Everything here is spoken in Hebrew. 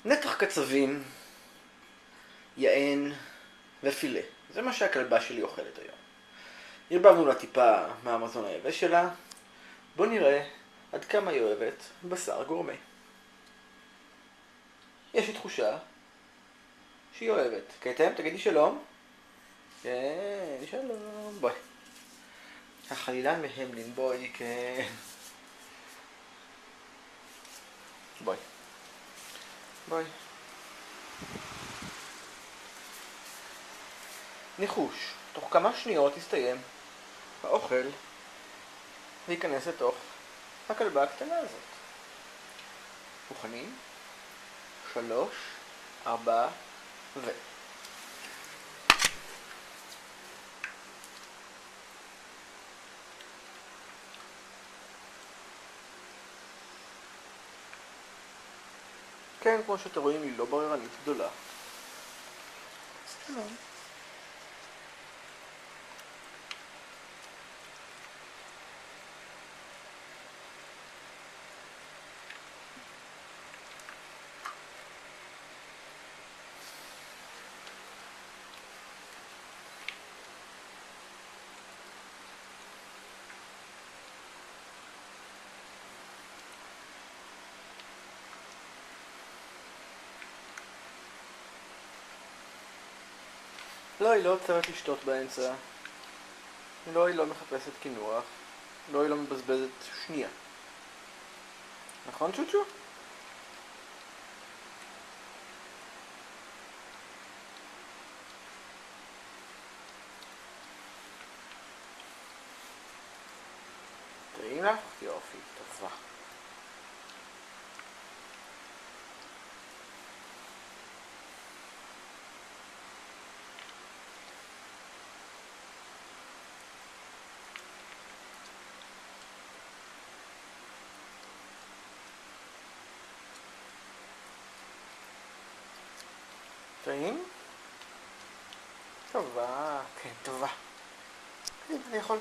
נתח קצבים, יען ופילה. זה מה שהכלבה שלי אוכלת היום. הרבבנו לה טיפה מהמזון היבש שלה. בוא נראה עד כמה היא אוהבת בשר גורמה. יש לי תחושה שהיא אוהבת. קייתם, תגידי שלום. כן, שלום. בואי. החלילה מהמלין, בואי, כן. בואי. בואי. ניחוש, תוך כמה שניות יסתיים האוכל וייכנס לתוך הכלבה הקטנה הזאת. מוכנים? 3, 4 ו... כן, כמו שאתם רואים, היא לא בררנית גדולה. שלום. לא, היא לא עוצרת לשתות באמצע. לא, היא לא מחפשת קינוח. לא, היא לא מבזבזת שנייה. נכון, צ'וצ'ו? טעים לך? יופי, טובה. טעים? טובה, כן, טובה. אני יכול.